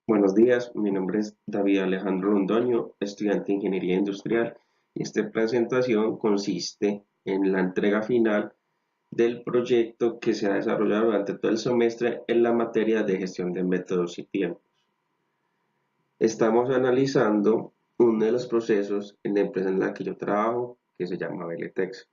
Buenos días, mi nombre es David Alejandro Londoño, estudiante de Ingeniería Industrial, y esta presentación consiste en la entrega final del proyecto que se ha desarrollado durante todo el semestre en la materia de gestión de métodos y tiempos. Estamos analizando uno de los procesos en la empresa en la que yo trabajo, que se llama Veletex.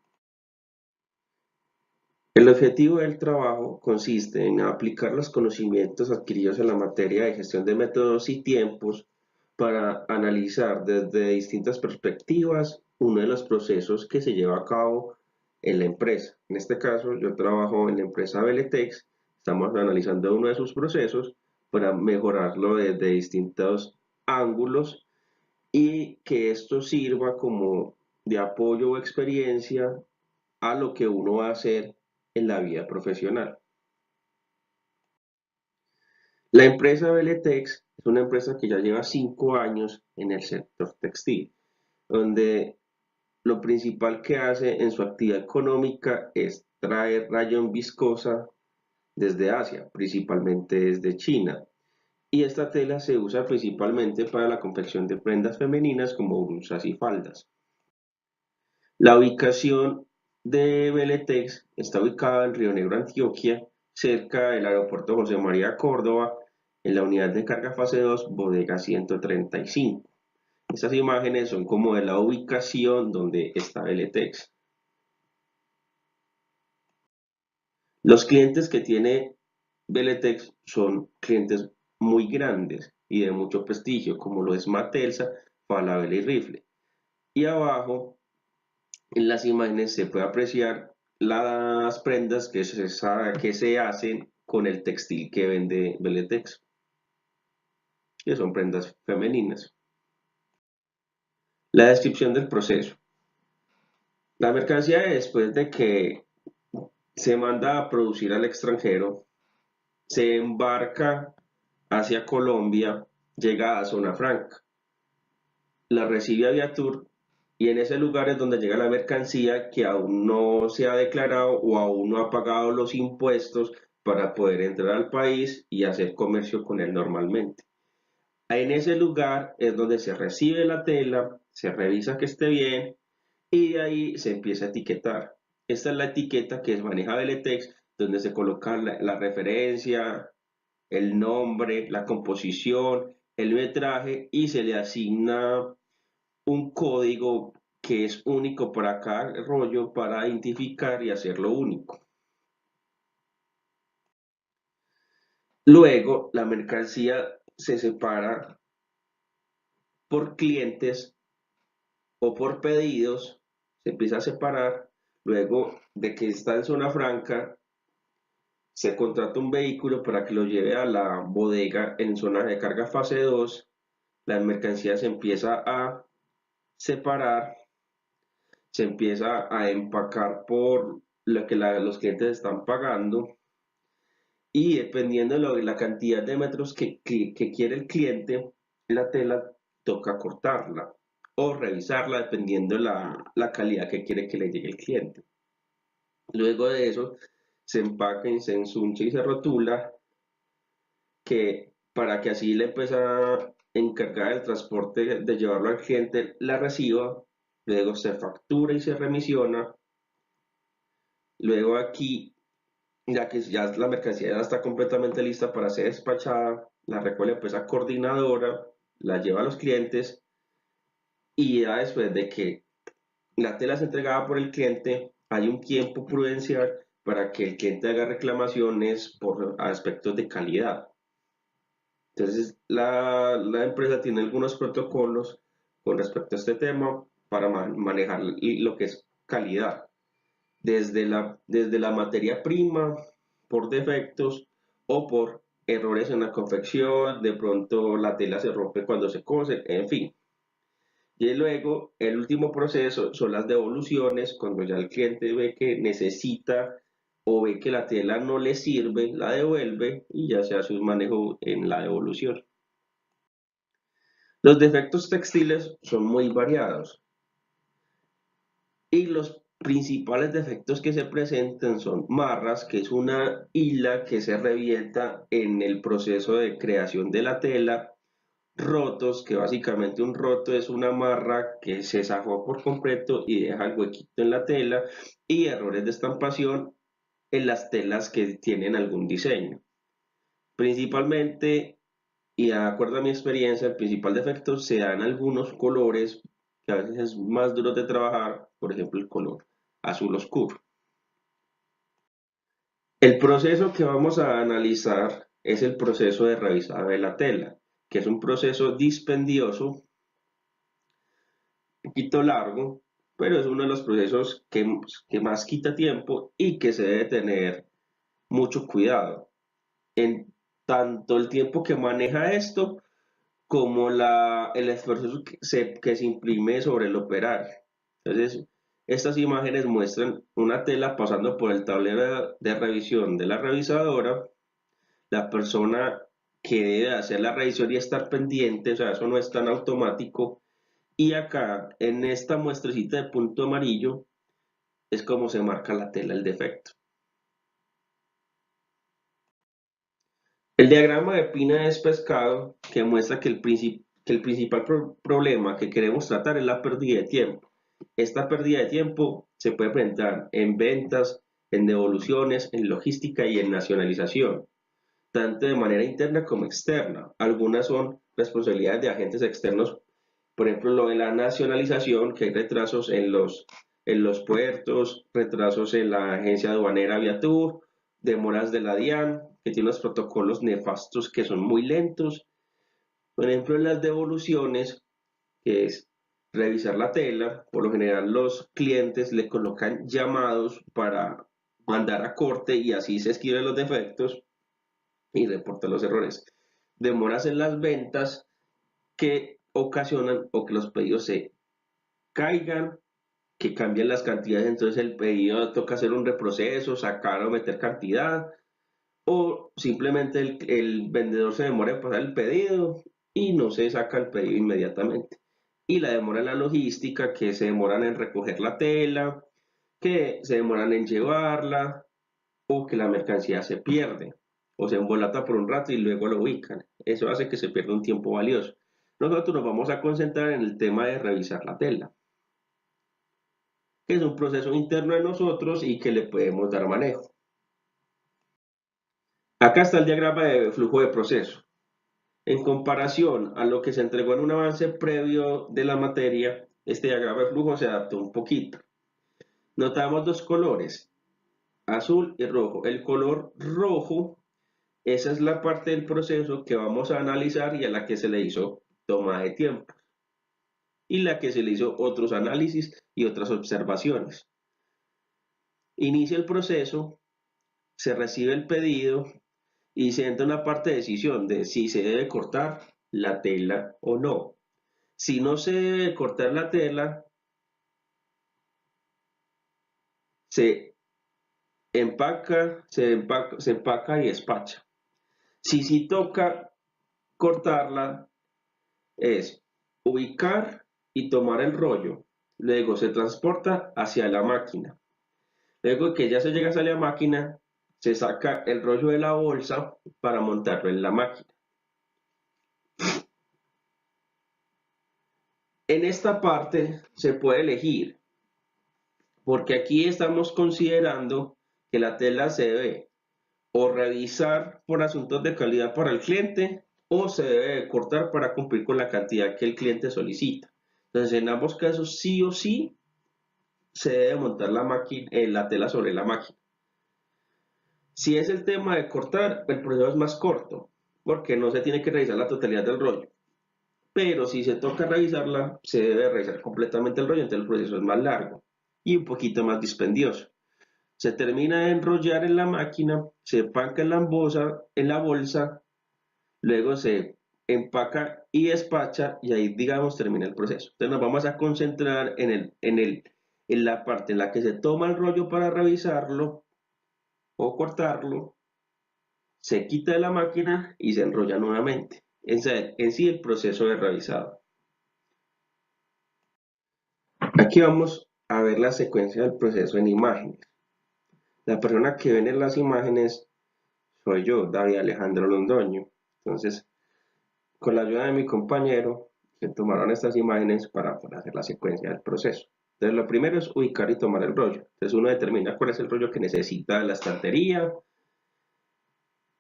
El objetivo del trabajo consiste en aplicar los conocimientos adquiridos en la materia de gestión de métodos y tiempos para analizar desde distintas perspectivas uno de los procesos que se lleva a cabo en la empresa. En este caso, yo trabajo en la empresa Veletex, estamos analizando uno de sus procesos para mejorarlo desde distintos ángulos y que esto sirva como de apoyo o experiencia a lo que uno va a hacer en la vida profesional. La empresa Veletex es una empresa que ya lleva 5 años en el sector textil, donde lo principal que hace en su actividad económica es traer rayón viscosa desde Asia, principalmente desde China. Y esta tela se usa principalmente para la confección de prendas femeninas como blusas y faldas. La ubicación de Veletex está ubicada en Río Negro, Antioquia, cerca del aeropuerto José María Córdoba, en la unidad de carga fase 2, bodega 135. Estas imágenes son como de la ubicación donde está Veletex. Los clientes que tiene Veletex son clientes muy grandes y de mucho prestigio, como lo es Matelsa, Falabella y Rifle. Y abajo en las imágenes se puede apreciar las prendas que se hacen con el textil que vende Veletex, que son prendas femeninas. La descripción del proceso. La mercancía después de que se manda a producir al extranjero, se embarca hacia Colombia, llega a Zona Franca, la recibe Aviatur y en ese lugar es donde llega la mercancía que aún no se ha declarado o aún no ha pagado los impuestos para poder entrar al país y hacer comercio con él normalmente. En ese lugar es donde se recibe la tela, se revisa que esté bien y de ahí se empieza a etiquetar. Esta es la etiqueta que maneja Veletex, donde se coloca la referencia, el nombre, la composición, el metraje y se le asigna un código que es único para cada rollo para identificar y hacerlo único. Luego, la mercancía se separa por clientes o por pedidos, se empieza a separar. Luego de que está en zona franca, se contrata un vehículo para que lo lleve a la bodega en zona de carga fase 2. La mercancía se empieza a separar, se empieza a empacar por lo que los clientes están pagando y dependiendo de la cantidad de metros que quiere el cliente, la tela toca cortarla o revisarla dependiendo la calidad que quiere que le llegue el cliente. Luego de eso, se empaca, se ensuncha y se rotula que para que así la empresa encargada del transporte de llevarlo al cliente la reciba, luego se factura y se remisiona, luego aquí ya que ya la mercancía ya está completamente lista para ser despachada, la recoge la empresa coordinadora, la lleva a los clientes y ya después de que la tela es entregada por el cliente, hay un tiempo prudencial para que el cliente haga reclamaciones por aspectos de calidad. Entonces, la empresa tiene algunos protocolos con respecto a este tema para manejar lo que es calidad. Desde la materia prima, por defectos o por errores en la confección, de pronto la tela se rompe cuando se cose, en fin. Y luego, el último proceso son las devoluciones, cuando ya el cliente ve que necesita o ve que la tela no le sirve, la devuelve y ya se hace un manejo en la devolución. Los defectos textiles son muy variados y los principales defectos que se presentan son marras, que es una hila que se revienta en el proceso de creación de la tela, rotos, que básicamente un roto es una marra que se zafó por completo y deja el huequito en la tela, y errores de estampación en las telas que tienen algún diseño. Principalmente, y de acuerdo a mi experiencia, el principal defecto se dan algunos colores que a veces es más duro de trabajar, por ejemplo el color azul oscuro. El proceso que vamos a analizar es el proceso de revisado de la tela, que es un proceso dispendioso, un poquito largo, pero es uno de los procesos que más quita tiempo y que se debe tener mucho cuidado en tanto el tiempo que maneja esto como el esfuerzo que se imprime sobre el operario. Entonces, estas imágenes muestran una tela pasando por el tablero de revisión de la revisadora, la persona que debe hacer la revisión y estar pendiente, o sea, eso no es tan automático. Y acá, en esta muestrecita de punto amarillo, es como se marca la tela, el defecto. El diagrama de Pina es pescado que muestra que el principal problema que queremos tratar es la pérdida de tiempo. Esta pérdida de tiempo se puede presentar en ventas, en devoluciones, en logística y en nacionalización, tanto de manera interna como externa. Algunas son responsabilidades de agentes externos, por ejemplo, lo de la nacionalización, que hay retrasos en los puertos, retrasos en la agencia aduanera Viatur, demoras de la DIAN, que tiene unos protocolos nefastos que son muy lentos. Por ejemplo, en las devoluciones, que es revisar la tela, por lo general los clientes le colocan llamados para mandar a corte y así se escriben los defectos y reportar los errores. Demoras en las ventas que ocasionan o que los pedidos se caigan, que cambien las cantidades, entonces el pedido toca hacer un reproceso, sacar o meter cantidad, o simplemente el vendedor se demora en pasar el pedido y no se saca el pedido inmediatamente. Y la demora en la logística, que se demoran en recoger la tela, que se demoran en llevarla, o que la mercancía se pierde, o se embolata por un rato y luego lo ubican. Eso hace que se pierda un tiempo valioso. Nosotros nos vamos a concentrar en el tema de revisar la tela, que es un proceso interno de nosotros y que le podemos dar manejo. Acá está el diagrama de flujo de proceso. En comparación a lo que se entregó en un avance previo de la materia, este diagrama de flujo se adaptó un poquito. Notamos dos colores, azul y rojo. El color rojo, esa es la parte del proceso que vamos a analizar y a la que se le hizo toma de tiempo y la que se le hizo otros análisis y otras observaciones. Inicia el proceso, se recibe el pedido y se entra una parte de decisión de si se debe cortar la tela o no. Si no se debe cortar la tela, se se empaca y despacha. Si sí toca cortarla, es ubicar y tomar el rollo. Luego se transporta hacia la máquina. Luego que ya se llega hacia la máquina, se saca el rollo de la bolsa para montarlo en la máquina. En esta parte se puede elegir, porque aquí estamos considerando que la tela se debe o revisar por asuntos de calidad para el cliente o se debe cortar para cumplir con la cantidad que el cliente solicita. Entonces, en ambos casos, sí o sí, se debe montar la tela sobre la máquina. Si es el tema de cortar, el proceso es más corto, porque no se tiene que revisar la totalidad del rollo. Pero si se toca revisarla, se debe revisar completamente el rollo, entonces el proceso es más largo y un poquito más dispendioso. Se termina de enrollar en la máquina, se empaca en la bolsa, luego se empaca y despacha y ahí, digamos, termina el proceso. Entonces nos vamos a concentrar en la parte en la que se toma el rollo para revisarlo o cortarlo, se quita de la máquina y se enrolla nuevamente. En sí el proceso de revisado. Aquí vamos a ver la secuencia del proceso en imágenes. La persona que ven en las imágenes soy yo, David Alejandro Londoño. Entonces, con la ayuda de mi compañero, se tomaron estas imágenes para poder hacer la secuencia del proceso. Entonces, lo primero es ubicar y tomar el rollo. Entonces, uno determina cuál es el rollo que necesita la estantería,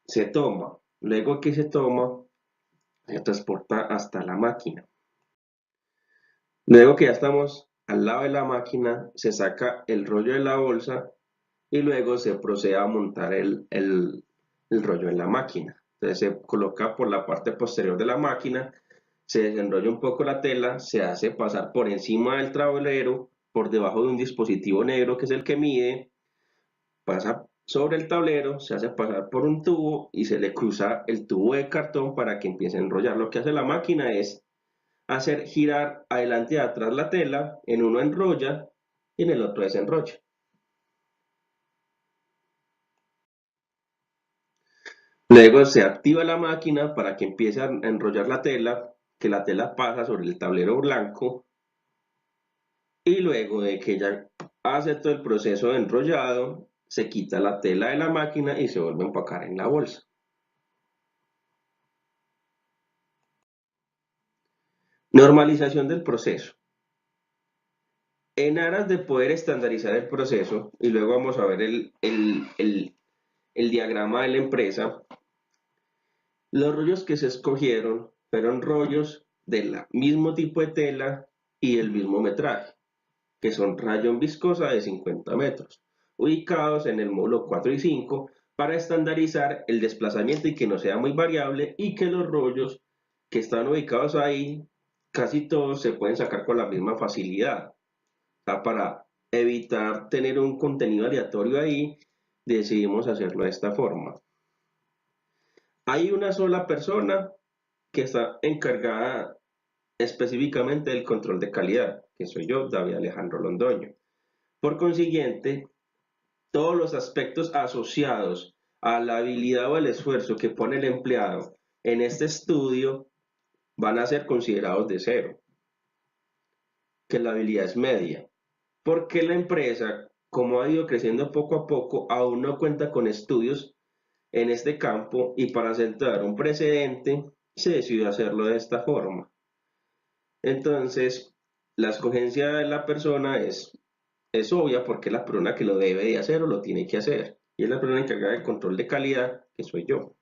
se toma. Luego que se toma, se transporta hasta la máquina. Luego que ya estamos al lado de la máquina, se saca el rollo de la bolsa y luego se procede a montar el rollo en la máquina. Entonces se coloca por la parte posterior de la máquina, se desenrolla un poco la tela, se hace pasar por encima del tablero, por debajo de un dispositivo negro que es el que mide, pasa sobre el tablero, se hace pasar por un tubo y se le cruza el tubo de cartón para que empiece a enrollar. Lo que hace la máquina es hacer girar adelante y atrás la tela, en uno enrolla y en el otro desenrolla. Luego se activa la máquina para que empiece a enrollar la tela, que la tela pasa sobre el tablero blanco y luego de que ya hace todo el proceso de enrollado, se quita la tela de la máquina y se vuelve a empacar en la bolsa. Normalización del proceso. En aras de poder estandarizar el proceso, y luego vamos a ver el diagrama de la empresa, los rollos que se escogieron fueron rollos del mismo tipo de tela y el mismo metraje, que son rayón viscosa de 50 metros, ubicados en el módulo 4 y 5 para estandarizar el desplazamiento y que no sea muy variable y que los rollos que están ubicados ahí, casi todos se pueden sacar con la misma facilidad. O sea, para evitar tener un contenido aleatorio ahí, decidimos hacerlo de esta forma. Hay una sola persona que está encargada específicamente del control de calidad, que soy yo, David Alejandro Londoño. Por consiguiente, todos los aspectos asociados a la habilidad o el esfuerzo que pone el empleado en este estudio van a ser considerados de cero, que la habilidad es media, porque la empresa, como ha ido creciendo poco a poco, aún no cuenta con estudios en este campo y para sentar un precedente se decidió hacerlo de esta forma. Entonces, la escogencia de la persona es obvia porque es la persona que lo debe de hacer o lo tiene que hacer. Y es la persona encargada del control de calidad, que soy yo.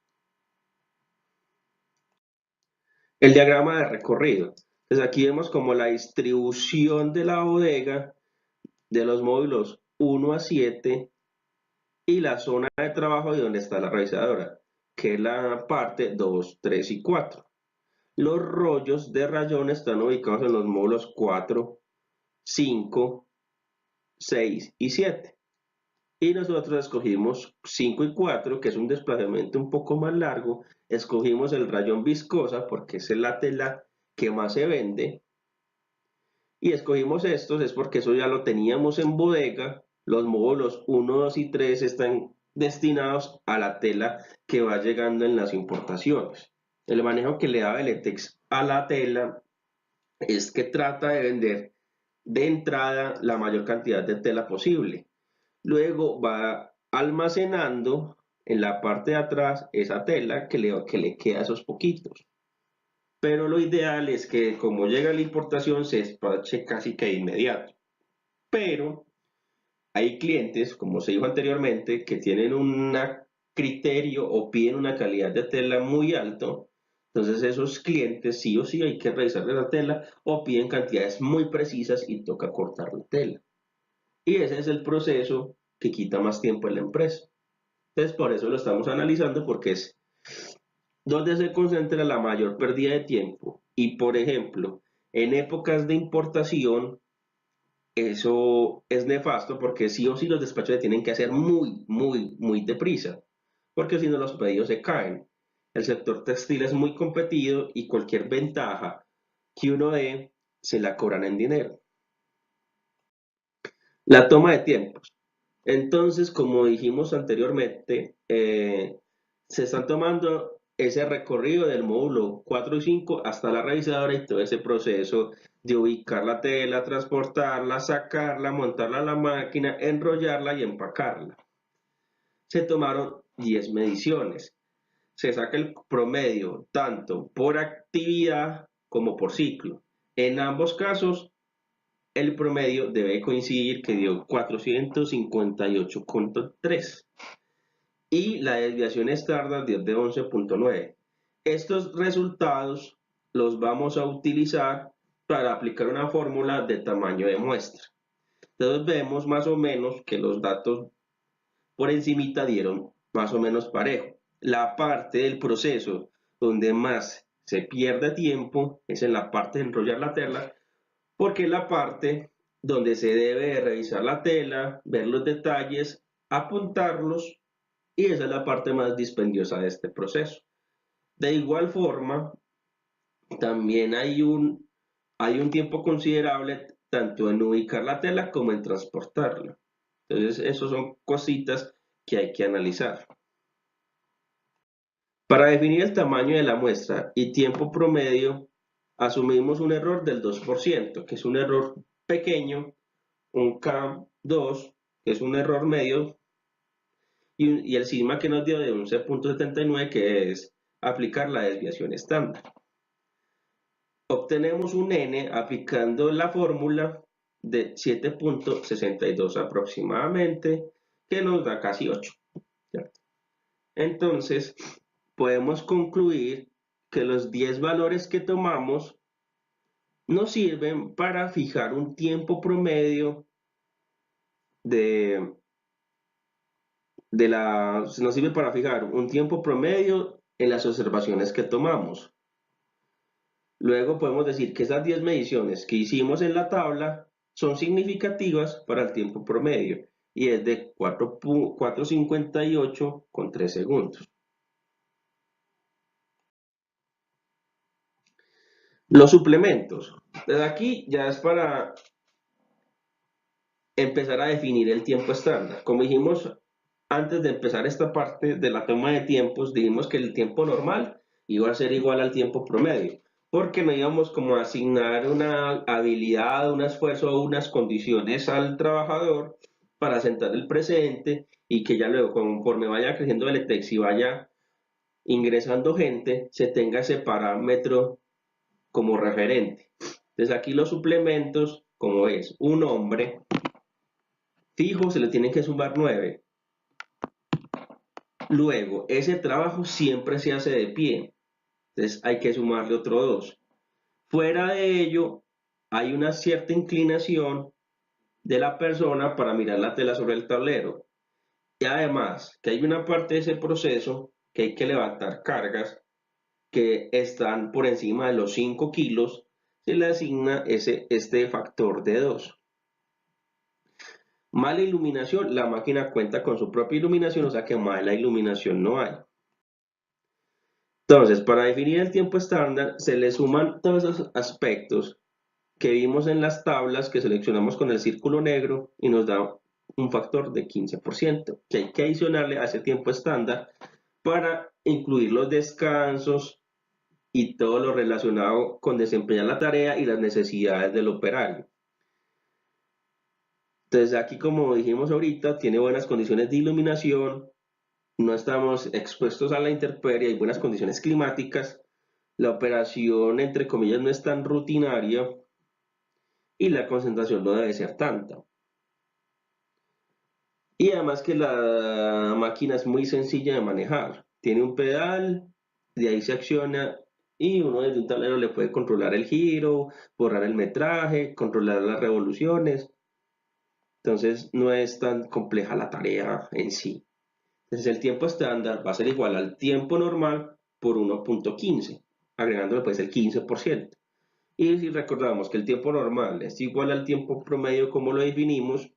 El diagrama de recorrido. Entonces aquí vemos como la distribución de la bodega de los módulos 1 a 7 y la zona de trabajo de donde está la realizadora, que es la parte 2, 3 y 4. Los rollos de rayón están ubicados en los módulos 4, 5, 6 y 7. Y nosotros escogimos 5 y 4, que es un desplazamiento un poco más largo. Escogimos el rayón viscosa porque es la tela que más se vende. Y escogimos estos es porque eso ya lo teníamos en bodega. Los módulos 1, 2 y 3 están destinados a la tela que va llegando en las importaciones. El manejo que le da Veletex a la tela es que trata de vender de entrada la mayor cantidad de tela posible. Luego va almacenando en la parte de atrás esa tela que le queda esos poquitos. Pero lo ideal es que como llega la importación se despache casi que de inmediato. Pero hay clientes, como se dijo anteriormente, que tienen un criterio o piden una calidad de tela muy alto. Entonces esos clientes sí o sí hay que revisar la tela o piden cantidades muy precisas y toca cortar la tela. Y ese es el proceso que quita más tiempo en la empresa. Entonces, por eso lo estamos analizando porque es donde se concentra la mayor pérdida de tiempo. Y, por ejemplo, en épocas de importación, eso es nefasto porque sí o sí los despachos se tienen que hacer muy, muy, muy deprisa, porque si no los pedidos se caen. El sector textil es muy competido y cualquier ventaja que uno dé se la cobran en dinero. La toma de tiempos. Entonces, como dijimos anteriormente, se están tomando ese recorrido del módulo 4 y 5 hasta la revisadora y todo ese proceso de ubicar la tela, transportarla, sacarla, montarla a la máquina, enrollarla y empacarla. Se tomaron 10 mediciones. Se saca el promedio tanto por actividad como por ciclo. En ambos casos, el promedio debe coincidir que dio 458,3 y la desviación estándar dio de 11,9. Estos resultados los vamos a utilizar para aplicar una fórmula de tamaño de muestra. Entonces vemos más o menos que los datos por encimita dieron más o menos parejo. La parte del proceso donde más se pierde tiempo es en la parte de enrollar la tela, porque es la parte donde se debe revisar la tela, ver los detalles, apuntarlos, y esa es la parte más dispendiosa de este proceso. De igual forma, también hay un tiempo considerable tanto en ubicar la tela como en transportarla. Entonces, esas son cositas que hay que analizar. Para definir el tamaño de la muestra y tiempo promedio, asumimos un error del 2%, que es un error pequeño, un K2, que es un error medio, y el sigma que nos dio de 11,79, que es aplicar la desviación estándar. Obtenemos un n aplicando la fórmula de 7,62 aproximadamente, que nos da casi 8. Entonces, podemos concluir que los 10 valores que tomamos nos sirven para fijar un tiempo promedio nos sirve para fijar un tiempo promedio en las observaciones que tomamos. Luego podemos decir que esas 10 mediciones que hicimos en la tabla son significativas para el tiempo promedio y es de 4,58 con 3 segundos. Los suplementos. Desde aquí ya es para empezar a definir el tiempo estándar. Como dijimos antes de empezar esta parte de la toma de tiempos, dijimos que el tiempo normal iba a ser igual al tiempo promedio, porque no íbamos como a asignar una habilidad, un esfuerzo o unas condiciones al trabajador para sentar el presente y que ya luego, conforme vaya creciendo el ETEX y vaya ingresando gente, se tenga ese parámetro como referente. Entonces aquí los suplementos, como es un hombre, fijo, se le tienen que sumar 9. Luego, ese trabajo siempre se hace de pie, entonces hay que sumarle otro 2. Fuera de ello, hay una cierta inclinación de la persona para mirar la tela sobre el tablero. Y además, que hay una parte de ese proceso que hay que levantar cargas que están por encima de los 5 kilos, se le asigna este factor de 2. Mala iluminación, la máquina cuenta con su propia iluminación, o sea que mala iluminación no hay. Entonces, para definir el tiempo estándar, se le suman todos esos aspectos que vimos en las tablas que seleccionamos con el círculo negro y nos da un factor de 15%, que hay que adicionarle a ese tiempo estándar para incluir los descansos y todo lo relacionado con desempeñar la tarea y las necesidades del operario. Entonces, aquí, como dijimos ahorita, tiene buenas condiciones de iluminación, no estamos expuestos a la intemperie, hay buenas condiciones climáticas, la operación, entre comillas, no es tan rutinaria y la concentración no debe ser tanta. Y además que la máquina es muy sencilla de manejar. Tiene un pedal, de ahí se acciona y uno desde un tablero le puede controlar el giro, borrar el metraje, controlar las revoluciones. Entonces no es tan compleja la tarea en sí. Entonces el tiempo estándar va a ser igual al tiempo normal por 1,15, agregándole pues el 15%. Y si recordamos que el tiempo normal es igual al tiempo promedio como lo definimos,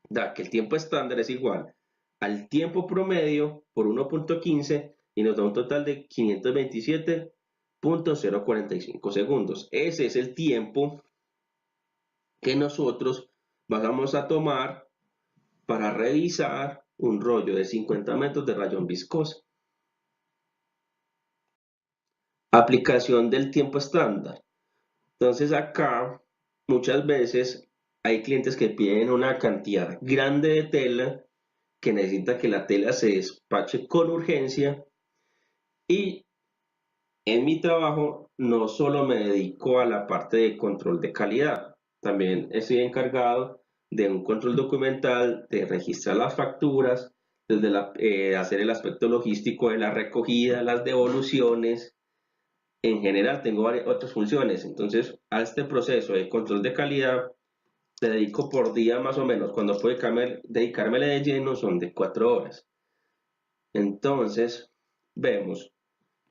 da que el tiempo estándar es igual al tiempo promedio por 1,15 y nos da un total de 527,045 segundos. Ese es el tiempo que nosotros vamos a tomar para revisar un rollo de 50 metros de rayón viscosa. Aplicación del tiempo estándar. Entonces acá muchas veces hay clientes que piden una cantidad grande de tela, que necesita que la tela se despache con urgencia, y en mi trabajo no solo me dedico a la parte de control de calidad, también estoy encargado de un control documental, de registrar las facturas, desde hacer el aspecto logístico de la recogida, las devoluciones. En general tengo varias otras funciones, entonces a este proceso de control de calidad le dedico por día más o menos, cuando puedo dedicármele de lleno son de 4 horas. Entonces, vemos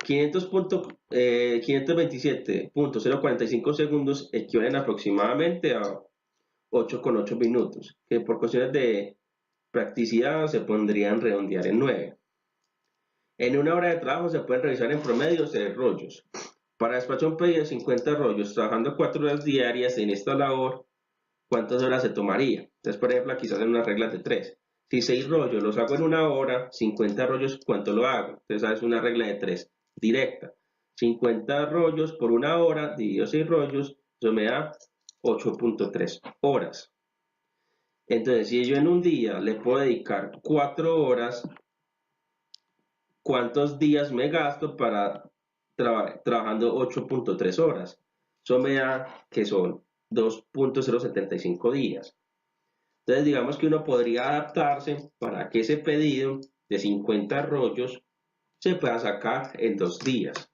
527.045 segundos equivalen aproximadamente a 8,8 minutos, que por cuestiones de practicidad se podrían redondear en 9. En una hora de trabajo se pueden revisar en promedio 6 rollos. Para despachar un pedido de 50 rollos, trabajando 4 horas diarias en esta labor, ¿cuántas horas se tomaría? Entonces, por ejemplo, aquí salen unas reglas de 3. Si 6 rollos los hago en una hora, 50 rollos, ¿cuánto lo hago? Entonces, es una regla de 3 directa. 50 rollos por una hora, dividido 6 rollos, eso me da 8,3 horas. Entonces, si yo en un día le puedo dedicar 4 horas, ¿cuántos días me gasto para trabajando 8,3 horas? Eso me da que son 2,075 días. Entonces, digamos que uno podría adaptarse para que ese pedido de 50 rollos se pueda sacar en 2 días.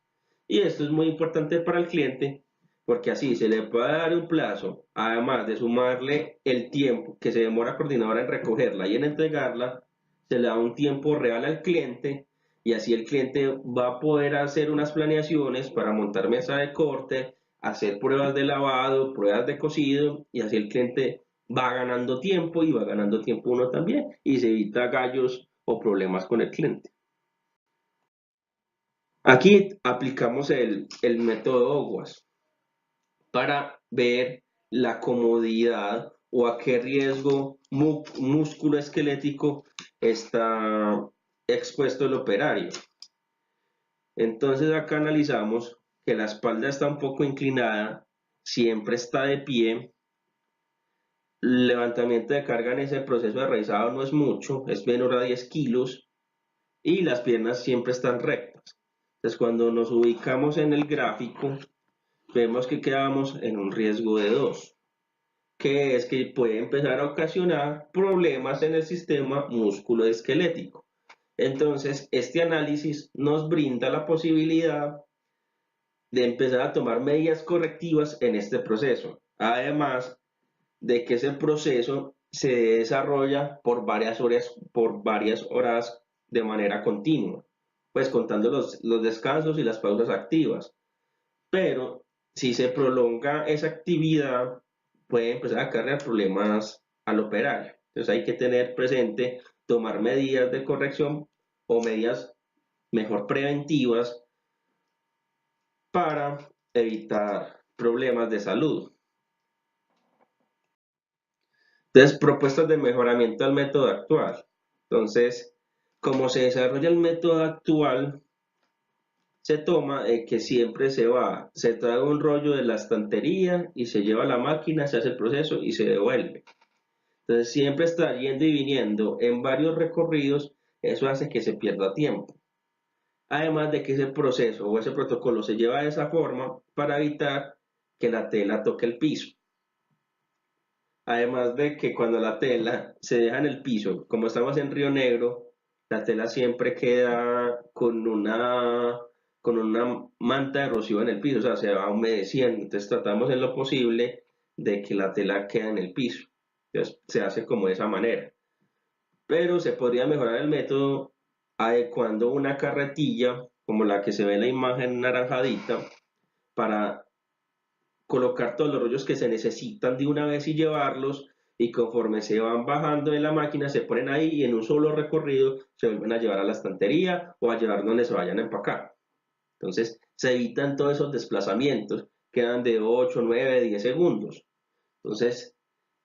Y esto es muy importante para el cliente porque así se le puede dar un plazo, además de sumarle el tiempo que se demora coordinadora en recogerla y en entregarla, se le da un tiempo real al cliente y así el cliente va a poder hacer unas planeaciones para montar mesa de corte, hacer pruebas de lavado, pruebas de cocido y así el cliente va ganando tiempo y va ganando tiempo uno también y se evita gallos o problemas con el cliente. Aquí aplicamos el método OWASP para ver la comodidad o a qué riesgo músculo esquelético está expuesto el operario. Entonces acá analizamos que la espalda está un poco inclinada, siempre está de pie, el levantamiento de carga en ese proceso de realizado no es mucho, es menor a 10 kilos y las piernas siempre están rectas. Entonces cuando nos ubicamos en el gráfico, vemos que quedamos en un riesgo de 2, que es que puede empezar a ocasionar problemas en el sistema musculoesquelético. Entonces, este análisis nos brinda la posibilidad de empezar a tomar medidas correctivas en este proceso, además de que ese proceso se desarrolla por varias horas de manera continua, pues contando los descansos y las pausas activas. Pero si se prolonga esa actividad, puede empezar a acarrear problemas al operario. Entonces hay que tener presente, tomar medidas de corrección o medidas mejor preventivas para evitar problemas de salud. Entonces, propuestas de mejoramiento al método actual. Entonces, como se desarrolla el método actual, se toma que siempre se trae un rollo de la estantería y se lleva a la máquina, se hace el proceso y se devuelve. Entonces siempre está yendo y viniendo en varios recorridos, eso hace que se pierda tiempo. Además de que ese proceso o ese protocolo se lleva de esa forma para evitar que la tela toque el piso. Además de que cuando la tela se deja en el piso, como estamos en Río Negro, la tela siempre queda con una manta erosiva en el piso, o sea, se va humedeciendo. Entonces tratamos en lo posible de que la tela quede en el piso. Entonces se hace como de esa manera. Pero se podría mejorar el método adecuando una carretilla, como la que se ve en la imagen naranjadita, para colocar todos los rollos que se necesitan de una vez y llevarlos, y conforme se van bajando de la máquina se ponen ahí y en un solo recorrido se vuelven a llevar a la estantería o a llevar donde se vayan a empacar. Entonces se evitan todos esos desplazamientos, quedan de 8, 9, 10 segundos. Entonces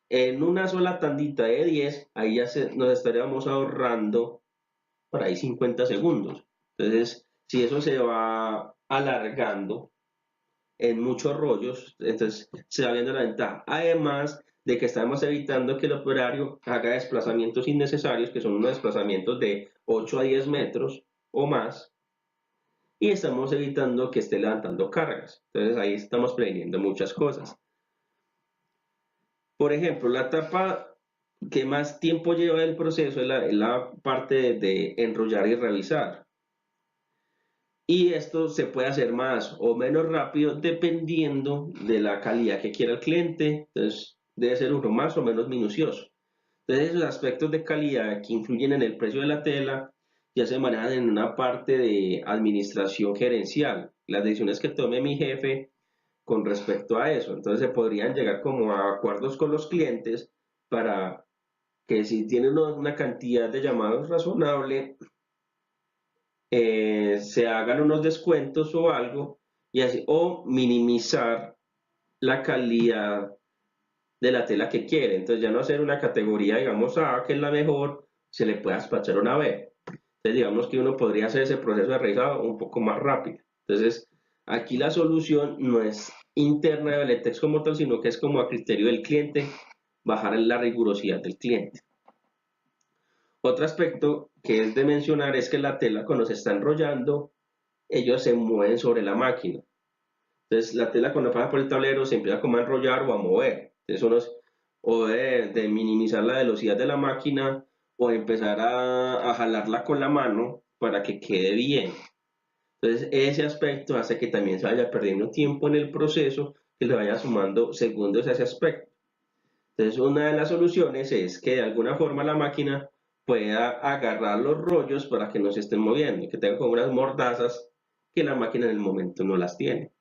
en una sola tandita de 10, ahí ya nos estaríamos ahorrando por ahí 50 segundos. Entonces Si eso se va alargando en muchos rollos, entonces se va viendo la ventaja. Además de que estamos evitando que el operario haga desplazamientos innecesarios, que son unos desplazamientos de 8 a 10 metros o más, y estamos evitando que esté levantando cargas. Entonces ahí estamos previniendo muchas cosas. Por ejemplo, la etapa que más tiempo lleva el proceso es la parte de enrollar y revisar. Y esto se puede hacer más o menos rápido dependiendo de la calidad que quiera el cliente. Entonces, debe ser uno más o menos minucioso. Entonces, esos aspectos de calidad que influyen en el precio de la tela ya se manejan en una parte de administración gerencial. Las decisiones que tome mi jefe con respecto a eso. Entonces, se podrían llegar como a acuerdos con los clientes para que si tienen una cantidad de llamados razonable, se hagan unos descuentos o algo, y así, o minimizar la calidad de la tela que quiere. Entonces ya no hacer una categoría, digamos, A, que es la mejor, se le puede despachar una B. Entonces digamos que uno podría hacer ese proceso de revisado un poco más rápido. Entonces aquí la solución no es interna de Veletex como tal, sino que es como a criterio del cliente, bajar la rigurosidad del cliente. Otro aspecto que es de mencionar es que la tela cuando se está enrollando, ellos se mueven sobre la máquina. Entonces la tela cuando pasa por el tablero se empieza como a enrollar o a mover. Entonces uno o de minimizar la velocidad de la máquina o empezar a jalarla con la mano para que quede bien. Entonces ese aspecto hace que también se vaya perdiendo tiempo en el proceso, que le vaya sumando segundos a ese aspecto. Entonces una de las soluciones es que de alguna forma la máquina pueda agarrar los rollos para que no se estén moviendo, que tenga como unas mordazas que la máquina en el momento no las tiene.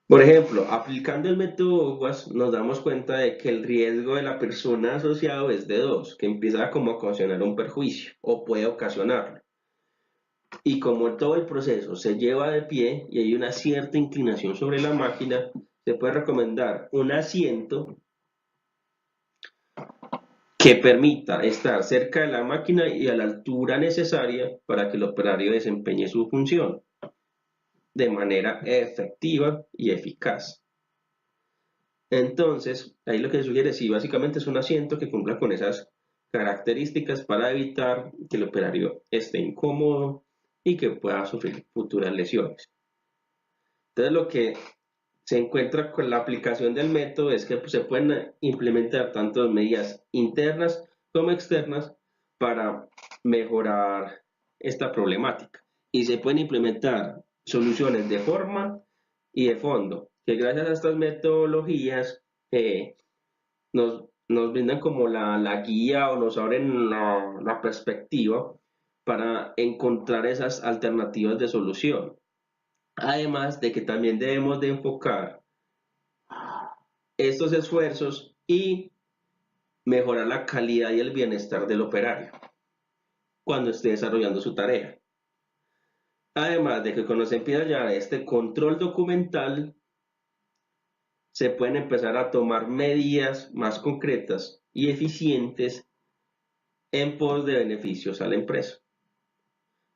Por ejemplo, aplicando el método OWASP nos damos cuenta de que el riesgo de la persona asociado es de dos, que empieza como a ocasionar un perjuicio o puede ocasionarlo. Y como todo el proceso se lleva de pie y hay una cierta inclinación sobre la máquina, se puede recomendar un asiento que permita estar cerca de la máquina y a la altura necesaria para que el operario desempeñe su función de manera efectiva y eficaz. Entonces, ahí lo que se sugiere, sí, básicamente es un asiento que cumpla con esas características para evitar que el operario esté incómodo y que pueda sufrir futuras lesiones. Entonces, lo que se encuentra con la aplicación del método es que pues, se pueden implementar tanto medidas internas como externas para mejorar esta problemática. Y se pueden implementar soluciones de forma y de fondo, que gracias a estas metodologías nos brindan como la guía o nos abren la perspectiva para encontrar esas alternativas de solución. Además de que también debemos de enfocar estos esfuerzos y mejorar la calidad y el bienestar del operario cuando esté desarrollando su tarea. Además de que cuando se empieza ya este control documental, se pueden empezar a tomar medidas más concretas y eficientes en pos de beneficios a la empresa.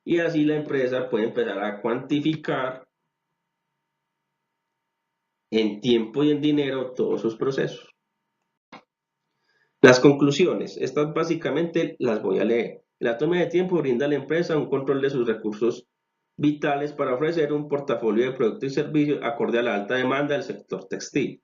Y así la empresa puede empezar a cuantificar en tiempo y en dinero todos sus procesos. Las conclusiones, estas básicamente las voy a leer. La toma de tiempo brinda a la empresa un control de sus recursos vitales para ofrecer un portafolio de productos y servicios acorde a la alta demanda del sector textil.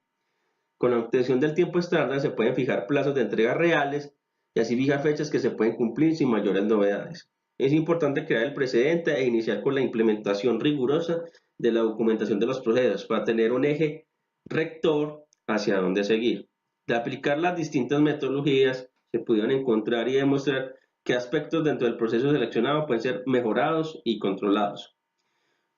Con la obtención del tiempo estándar se pueden fijar plazos de entrega reales y así fijar fechas que se pueden cumplir sin mayores novedades. Es importante crear el precedente e iniciar con la implementación rigurosa de la documentación de los procesos para tener un eje rector hacia dónde seguir. De aplicar las distintas metodologías, se pudieron encontrar y demostrar qué aspectos dentro del proceso seleccionado pueden ser mejorados y controlados.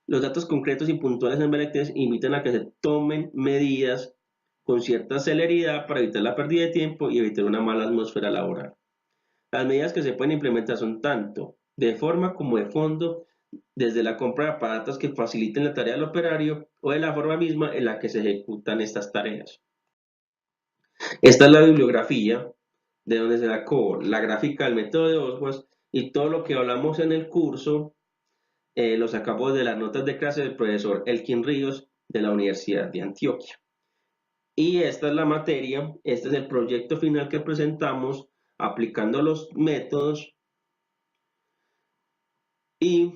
Los datos concretos y puntuales en Belectes invitan a que se tomen medidas con cierta celeridad para evitar la pérdida de tiempo y evitar una mala atmósfera laboral. Las medidas que se pueden implementar son tanto de forma como de fondo, desde la compra de aparatos que faciliten la tarea del operario o de la forma misma en la que se ejecutan estas tareas. Esta es la bibliografía de donde se sacó la gráfica del método de Oswald Y todo lo que hablamos en el curso lo sacamos de las notas de clase del profesor Elkin Ríos de la Universidad de Antioquia. Y esta es la materia, este es el proyecto final que presentamos aplicando los métodos y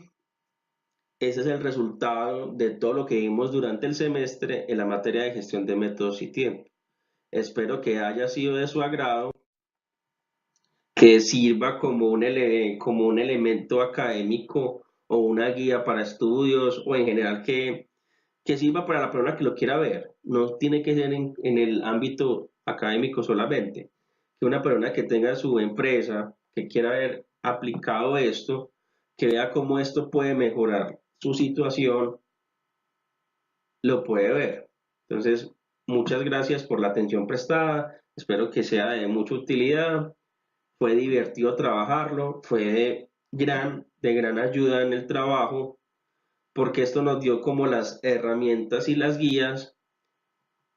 ese es el resultado de todo lo que vimos durante el semestre en la materia de gestión de métodos y tiempo. Espero que haya sido de su agrado, que sirva como un elemento académico o una guía para estudios o en general que sirva para la persona que lo quiera ver. No tiene que ser en el ámbito académico solamente. Que una persona que tenga su empresa, que quiera ver aplicado esto, que vea cómo esto puede mejorar su situación, lo puede ver. Entonces, muchas gracias por la atención prestada. Espero que sea de mucha utilidad. Fue divertido trabajarlo, fue de gran ayuda en el trabajo, porque esto nos dio como las herramientas y las guías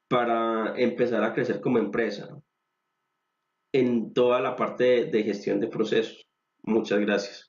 para empezar a crecer como empresa en toda la parte de gestión de procesos. Muchas gracias.